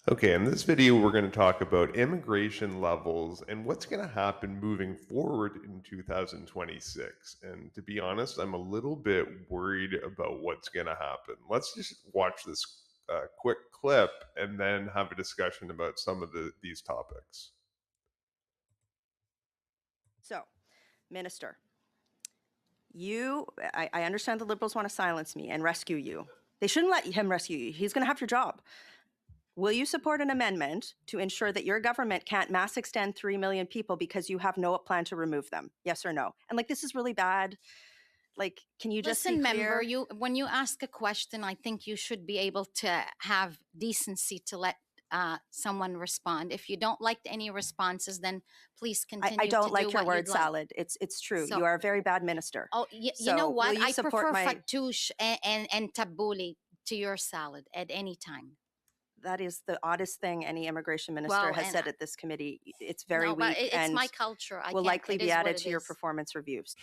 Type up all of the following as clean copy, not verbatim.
Okay, in this video, we're going to talk about immigration levels and what's going to happen moving forward in 2026. And to be honest, I'm a little bit worried about what's going to happen. Let's just watch this quick clip and then have a discussion about some of these topics. So, Minister, I understand the Liberals want to silence me and rescue you. They shouldn't let him rescue you. He's going to have your job. Will you support an amendment to ensure that your government can't mass extend 3 million people because you have no plan to remove them? Yes or no? And this is really bad. Can you just be Listen, member, clear? you when you ask a question, I think you should be able to have decency to let someone respond. If you don't like any responses, then please I continue to don't do like your what you'd word like. salad. It's true. So, You are a very bad minister. you know So, will what? you I support prefer my fattoush and tabbouleh to your salad at any time. that is the oddest thing any immigration minister Well, has and said at this committee. It's very no, but weak it's my and culture. I will can't. likely It be is what added it to your is. performance reviews.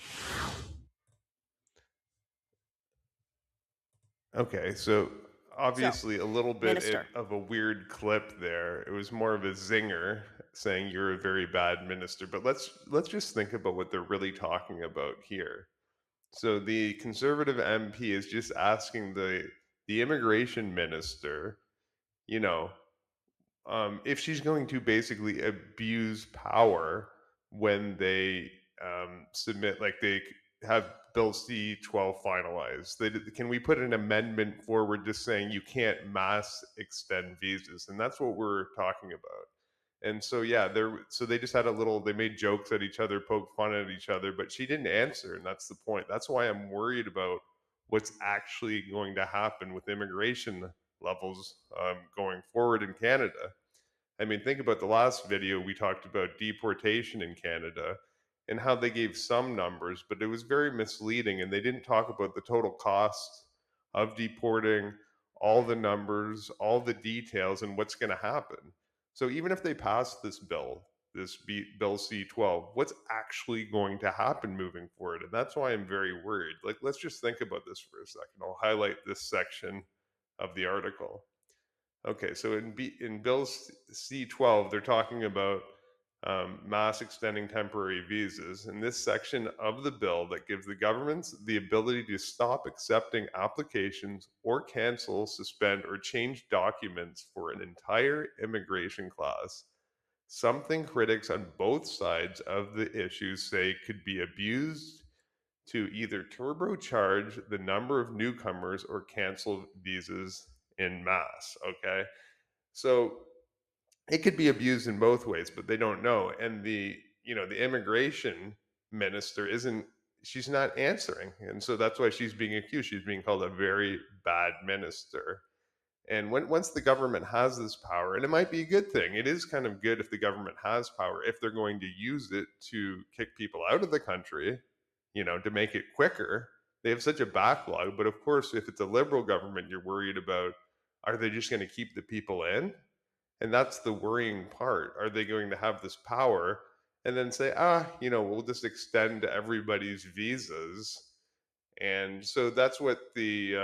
Okay, so So, obviously a little bit Minister, of a weird clip there. It was more of a zinger saying you're a very bad minister, but let's just think about what they're really talking about here. So the conservative MP is just asking the immigration minister, you know, if she's going to basically abuse power when they submit, like have Bill C-12 finalized. Can we put an amendment forward just saying you can't mass extend visas? And that's what we're talking about. And so yeah, they just had a little. They made jokes at each other, poked fun at each other, but she didn't answer, and that's the point. That's why I'm worried about what's actually going to happen with immigration levels going forward in Canada. I mean, think about the last video we talked about deportation in Canada and how they gave some numbers, but it was very misleading, and they didn't talk about the total cost of deporting, all the numbers, all the details, and what's going to happen. So even if they pass this bill, Bill C-12, what's actually going to happen moving forward? And that's why I'm very worried. Like, let's just think about this for a second. I'll highlight this section of the article. Okay, so in Bill C-12, they're talking about mass extending temporary visas. In this section of the bill that gives the governments the ability to stop accepting applications or cancel, suspend, or change documents for an entire immigration class, something critics on both sides of the issue say could be abused to either turbocharge the number of newcomers or cancel visas in mass. Okay, so it could be abused in both ways, but they don't know. And the immigration minister isn't. She's not answering, and so that's why she's being accused. She's being called a very bad minister. And once the government has this power, and it might be a good thing, it is kind of good if the government has power, if they're going to use it to kick people out of the country, to make it quicker. They have such a backlog. But of course, if it's a liberal government, you're worried about, are they just going to keep the people in? And that's the worrying part. Are they going to have this power and then say, we'll just extend everybody's visas? And so that's what Michelle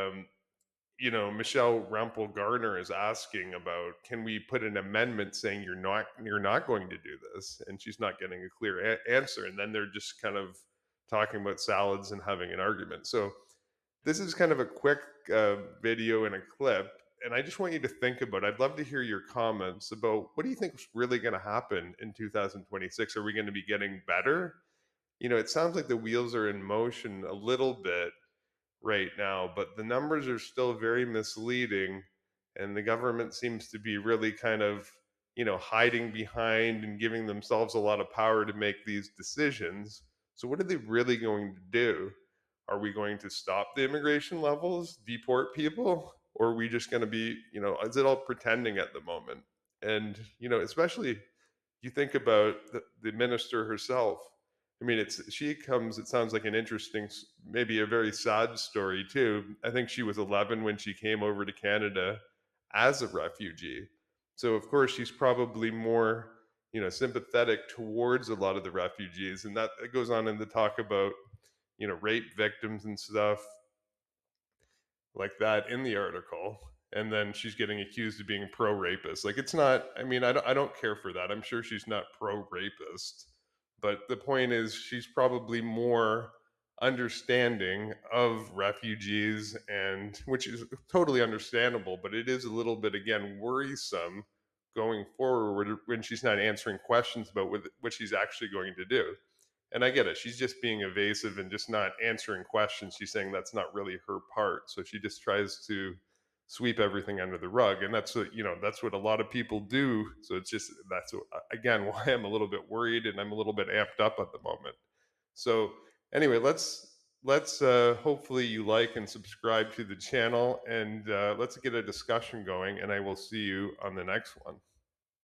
Rempel Garner is asking about. Can we put an amendment saying you're not going to do this? And she's not getting a clear answer. And then they're just kind of talking about salads and having an argument. So this is kind of a quick video and a clip, and I just want you to think about. I'd love to hear your comments about what do you think is really going to happen in 2026. Are we going to be getting better? It sounds like the wheels are in motion a little bit right now, but the numbers are still very misleading, and the government seems to be really kind of hiding behind and giving themselves a lot of power to make these decisions. So what are they really going to do? Are we going to stop the immigration levels, deport people, or are we just going to be, is it all pretending at the moment? And especially you think about the minister herself. I mean, it sounds like an interesting, maybe a very sad story too. I think she was 11 when she came over to Canada as a refugee. So, of course, she's probably more, sympathetic towards a lot of the refugees. And that it goes on in the talk about, rape victims and stuff like that in the article. and then she's getting accused of being pro rapist. Like, it's not, I mean, I don't care for that. I'm sure she's not pro rapist, but the point is she's probably more understanding of refugees, and which is totally understandable, but it is a little bit, again, worrisome going forward when she's not answering questions about what she's actually going to do. And I get it. She's just being evasive and just not answering questions. She's saying that's not really her part. So she just tries to sweep everything under the rug. And that's what, that's what a lot of people do. So it's just, that's what, again, why I'm a little bit worried and I'm a little bit amped up at the moment. So anyway, let's hopefully you like and subscribe to the channel, and let's get a discussion going, and I will see you on the next one.